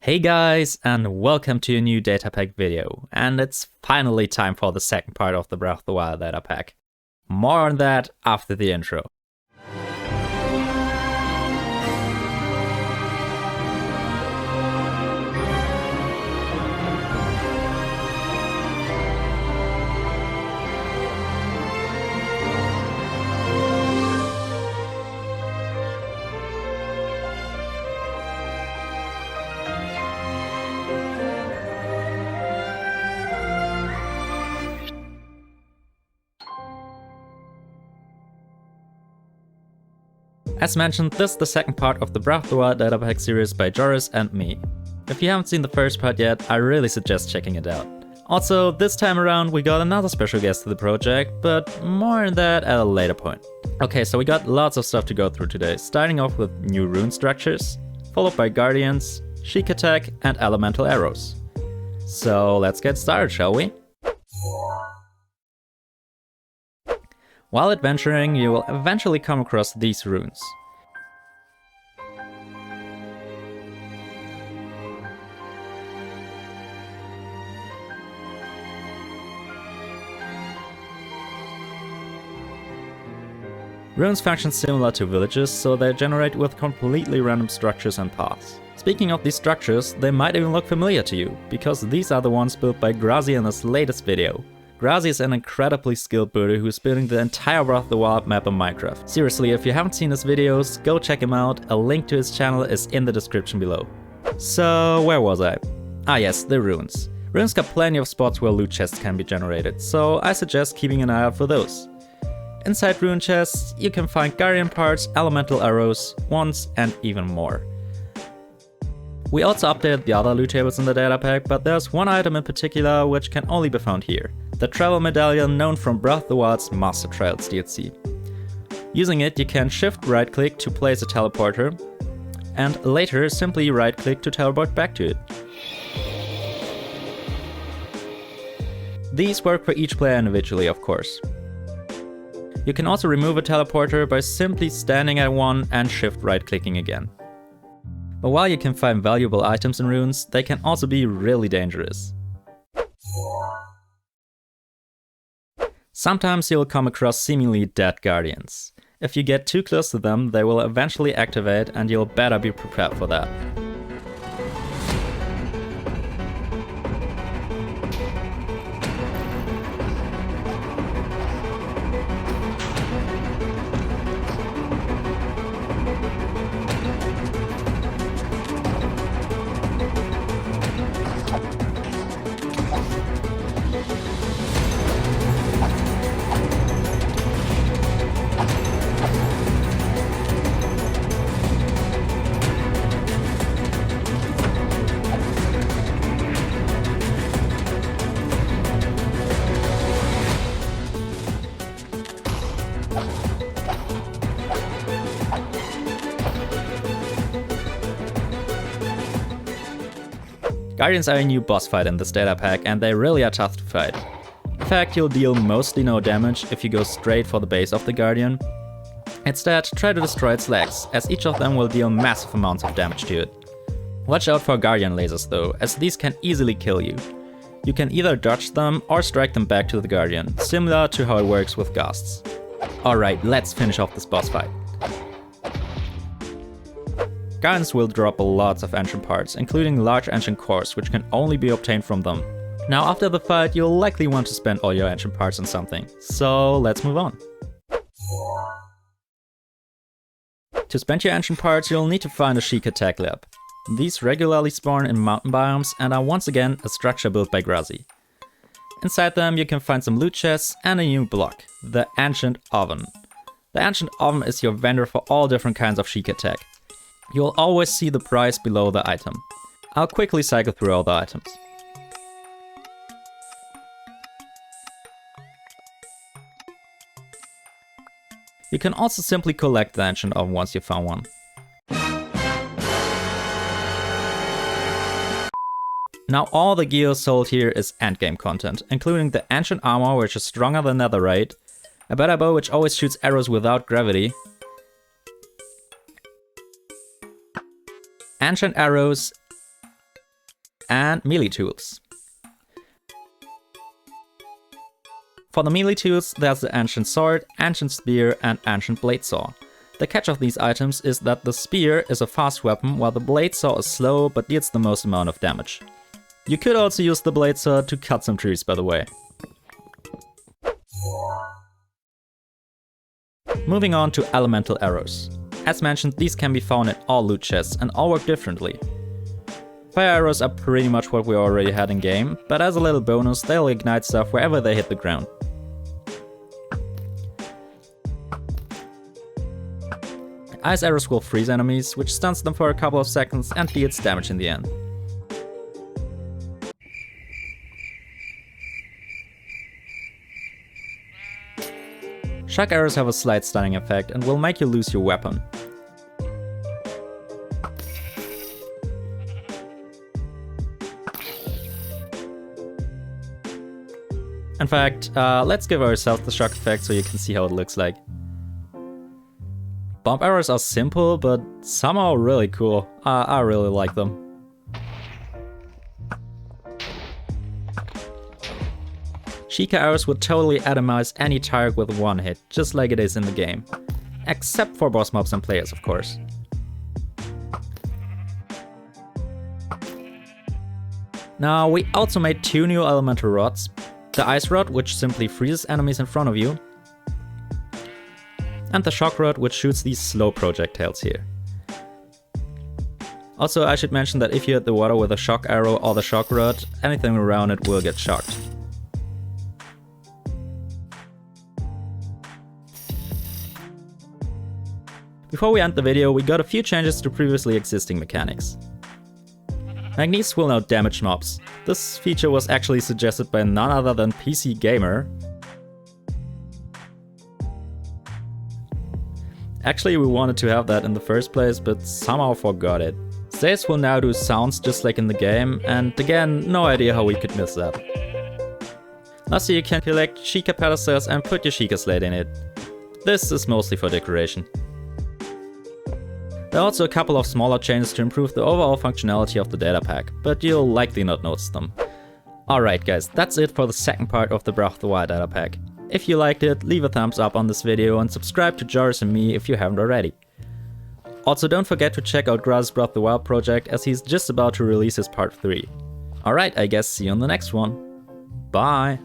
Hey guys, and welcome to a new Datapack video. And it's finally time for the second part of the Breath of the Wild Datapack. More on that after the intro. As mentioned, this is the second part of the Breath of the Wild Datapack series by Joris and me. If you haven't seen the first part yet, I really suggest checking it out. Also, this time around we got another special guest to the project, but more on that at a later point. Okay, so we got lots of stuff to go through today, starting off with new rune structures, followed by guardians, Sheikah tech, and elemental arrows. So let's get started, shall we? While adventuring, you will eventually come across these runes. Runes function similar to villages, so they generate with completely random structures and paths. Speaking of these structures, they might even look familiar to you, because these are the ones built by Grazzy in his latest video. Grazzy is an incredibly skilled builder who's building the entire Breath of the Wild map in Minecraft. Seriously, if you haven't seen his videos, go check him out, a link to his channel is in the description below. So, where was I? Ah yes, the runes. Runes got plenty of spots where loot chests can be generated, so I suggest keeping an eye out for those. Inside rune chests, you can find guardian parts, elemental arrows, wands, and even more. We also updated the other loot tables in the datapack, but there's one item in particular which can only be found here. The travel medallion known from Breath of the Wild's Master Trials DLC. Using it, you can shift right click to place a teleporter, and later simply right click to teleport back to it. These work for each player individually, of course. You can also remove a teleporter by simply standing at one and shift right clicking again. But while you can find valuable items in runes, they can also be really dangerous. Sometimes you'll come across seemingly dead guardians. If you get too close to them, they will eventually activate and you'll better be prepared for that. Guardians are a new boss fight in this datapack and they really are tough to fight. In fact, you'll deal mostly no damage if you go straight for the base of the Guardian. Instead, try to destroy its legs, as each of them will deal massive amounts of damage to it. Watch out for Guardian lasers though, as these can easily kill you. You can either dodge them or strike them back to the Guardian, similar to how it works with ghasts. Alright, let's finish off this boss fight. Guardians will drop lots of ancient parts, including large ancient cores, which can only be obtained from them. Now after the fight, you'll likely want to spend all your ancient parts on something, so let's move on. To spend your ancient parts, you'll need to find a Sheikah tech lab. These regularly spawn in mountain biomes and are once again a structure built by Grazzy. Inside them you can find some loot chests and a new block, the Ancient Oven. The Ancient Oven is your vendor for all different kinds of Sheikah tech. You'll always see the price below the item. I'll quickly cycle through all the items. You can also simply collect the Ancient Oven once you found one. Now all the gear sold here is endgame content, including the Ancient Armor, which is stronger than Netherite, a better bow which always shoots arrows without gravity, Ancient Arrows, and melee tools. For the melee tools, there's the Ancient Sword, Ancient Spear and Ancient Blade Saw. The catch of these items is that the spear is a fast weapon while the blade saw is slow but deals the most amount of damage. You could also use the blade saw to cut some trees, by the way. Moving on to elemental arrows. As mentioned, these can be found in all loot chests and all work differently. Fire arrows are pretty much what we already had in game, but as a little bonus they'll ignite stuff wherever they hit the ground. Ice arrows will freeze enemies, which stuns them for a couple of seconds and deals damage in the end. Shock arrows have a slight stunning effect and will make you lose your weapon. In fact, let's give ourselves the shock effect so you can see how it looks like. Bomb arrows are simple, but somehow really cool. I really like them. Sheikah arrows would totally atomize any target with one hit, just like it is in the game. Except for boss mobs and players, of course. Now, we also made two new elemental rods. The Ice Rod, which simply freezes enemies in front of you, and the Shock Rod, which shoots these slow projectiles here. Also, I should mention that if you hit the water with a Shock Arrow or the Shock Rod, anything around it will get shocked. Before we end the video, we got a few changes to previously existing mechanics. Magnetes will now damage mobs. This feature was actually suggested by none other than PC Gamer. Actually, we wanted to have that in the first place, but somehow forgot it. Stays will now do sounds just like in the game, and again, no idea how we could miss that. Lastly, you can collect Sheikah pedestals and put your Sheikah slate in it. This is mostly for decoration. There are also a couple of smaller changes to improve the overall functionality of the Datapack, but you'll likely not notice them. Alright guys, that's it for the second part of the Breath of the Wild Datapack. If you liked it, leave a thumbs up on this video and subscribe to Joris and me if you haven't already. Also don't forget to check out Grazzy's Breath of the Wild project as he's just about to release his part 3. Alright, I guess see you on the next one. Bye!